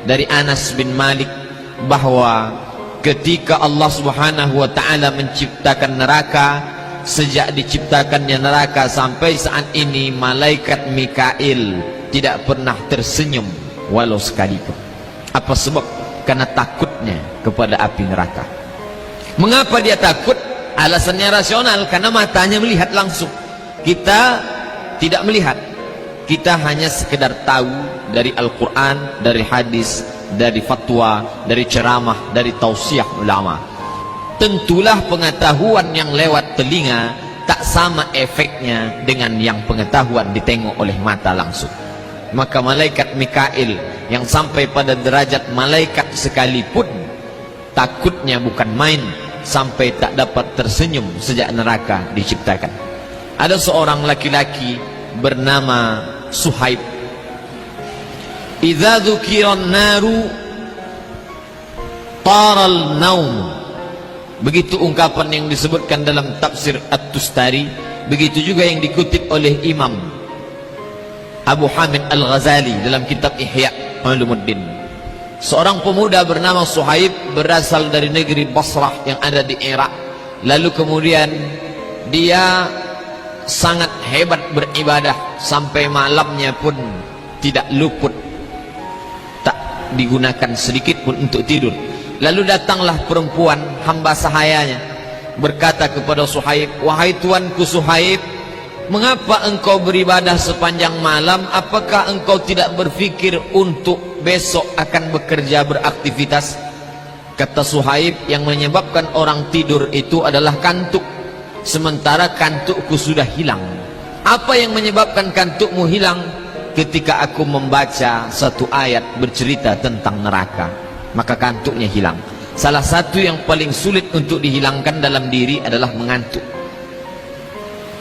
dari Anas bin Malik bahwa ketika Allah Subhanahu wa taala menciptakan neraka, sejak diciptakannya neraka sampai saat ini malaikat Mikail tidak pernah tersenyum walau sekalipun. Apa sebab? Karena takutnya kepada api neraka. Mengapa dia takut? Alasannya rasional, karena matanya melihat langsung. Kita tidak melihat. Kita hanya sekedar tahu dari Al-Quran, dari hadis, dari fatwa, dari ceramah, dari tausiah ulama. Tentulah pengetahuan yang lewat telinga tak sama efeknya dengan yang pengetahuan ditengok oleh mata langsung. Maka malaikat Mikail yang sampai pada derajat malaikat sekalipun takutnya bukan main, sampai tak dapat tersenyum sejak neraka diciptakan. Ada seorang laki-laki bernama Suhaib. Idza dzukiran naru taral naum. Begitu ungkapan yang disebutkan dalam tafsir At-Tustari, begitu juga yang dikutip oleh Imam Abu Hamid Al-Ghazali dalam kitab Ihya Ulumuddin. Seorang pemuda bernama Suhaib berasal dari negeri Basrah yang ada di Irak. Lalu kemudian dia sangat hebat beribadah, sampai malamnya pun tidak luput, tak digunakan sedikit pun untuk tidur. Lalu datanglah perempuan hamba sahayanya berkata kepada Suhaib, "Wahai tuanku Suhaib, mengapa engkau beribadah sepanjang malam? Apakah engkau tidak berfikir untuk besok akan bekerja beraktivitas?" Kata Suhaib, "Yang menyebabkan orang tidur itu adalah kantuk, sementara kantukku sudah hilang." Apa yang menyebabkan kantukmu hilang? Ketika aku membaca satu ayat bercerita tentang neraka, maka kantuknya hilang. Salah satu yang paling sulit untuk dihilangkan dalam diri adalah mengantuk.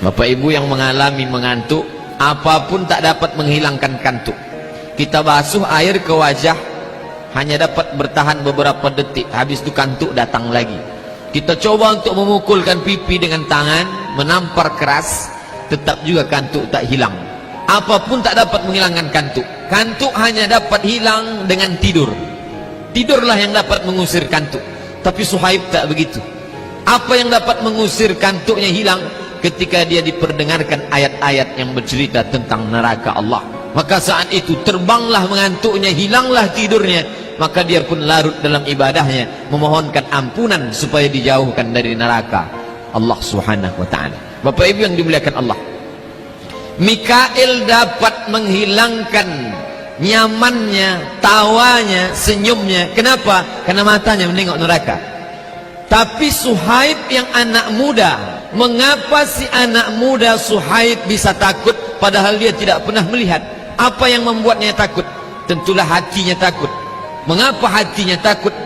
Bapak ibu yang mengalami mengantuk, apapun tak dapat menghilangkan kantuk. Kita basuh air ke wajah, hanya dapat bertahan beberapa detik, habis itu kantuk datang lagi. Kita coba untuk memukulkan pipi dengan tangan, menampar keras, tetap juga kantuk tak hilang. Apapun tak dapat menghilangkan kantuk. Kantuk hanya dapat hilang dengan tidur. Tidurlah yang dapat mengusir kantuk. Tapi Suhaib tak begitu. Apa yang dapat mengusir kantuknya hilang? Ketika dia diperdengarkan ayat-ayat yang bercerita tentang neraka Allah. Maka saat itu terbanglah mengantuknya, hilanglah tidurnya. Maka dia pun larut dalam ibadahnya, memohonkan ampunan supaya dijauhkan dari neraka Allah Subhanahu wa ta'ala. Bapak ibu yang dimuliakan Allah, Mikail dapat menghilangkan nyamannya, tawanya, senyumnya. Kenapa? Karena matanya menengok neraka. Tapi Suhaib yang anak muda, mengapa si anak muda Suhaib bisa takut padahal dia tidak pernah melihat? Apa yang membuatnya takut? Tentulah hatinya takut. Mengapa hatinya takut?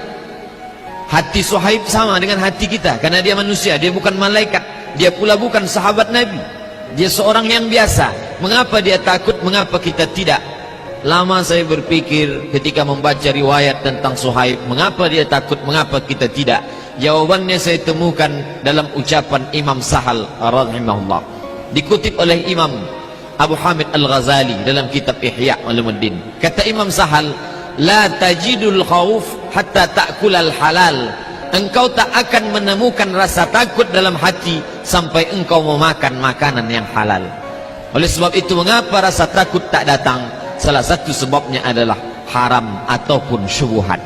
Hati Suhaib sama dengan hati kita, karena dia manusia, dia bukan malaikat, dia pula bukan sahabat Nabi, dia seorang yang biasa. Mengapa dia takut? Mengapa kita tidak? Lama saya berpikir ketika membaca riwayat tentang Suhaib, mengapa dia takut, mengapa kita tidak? Jawabannya saya temukan dalam ucapan Imam Sahal rahimahullah, dikutip oleh Imam Abu Hamid Al-Ghazali dalam kitab Ihya Ulumuddin. Kata Imam Sahal, "La tajidul khauf hatta ta'kulal halal." Engkau tak akan menemukan rasa takut dalam hati sampai engkau memakan makanan yang halal. Oleh sebab itu, mengapa rasa takut tak datang? Salah satu sebabnya adalah haram ataupun syubhat.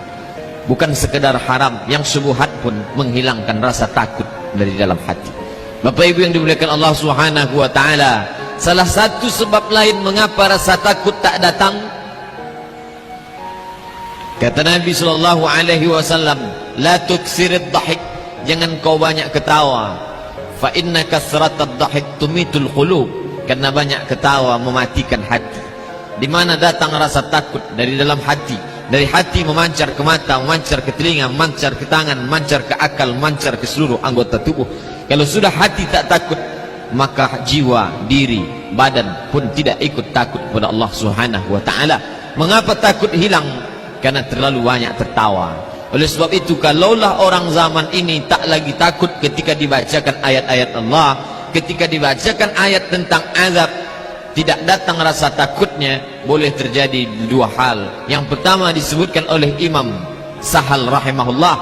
Bukan sekedar haram, yang syubhat pun menghilangkan rasa takut dari dalam hati. Bapak ibu yang dimuliakan Allah Subhanahu wa ta'ala, salah satu sebab lain mengapa rasa takut tak datang, kata Nabi SAW, "La tuksirid dhahik." Jangan kau banyak ketawa. Fa inna kasratad dhahik tumitul qulub. Karena banyak ketawa mematikan hati. Di mana datang rasa takut? Dari dalam hati. Dari hati memancar ke mata, memancar ke telinga, memancar ke tangan, memancar ke akal, memancar ke seluruh anggota tubuh. Kalau sudah hati tak takut, maka jiwa, diri, badan pun tidak ikut takut kepada Allah Subhanahu wa ta'ala. Mengapa takut hilang? Karena terlalu banyak tertawa. Oleh sebab itu, kalaulah orang zaman ini tak lagi takut ketika dibacakan ayat-ayat Allah, ketika dibacakan ayat tentang azab, tidak datang rasa takutnya, boleh terjadi dua hal. Yang pertama disebutkan oleh Imam Sahal rahimahullah,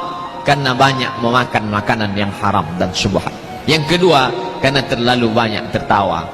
karena banyak memakan makanan yang haram dan syubhat. Yang kedua, karena terlalu banyak tertawa.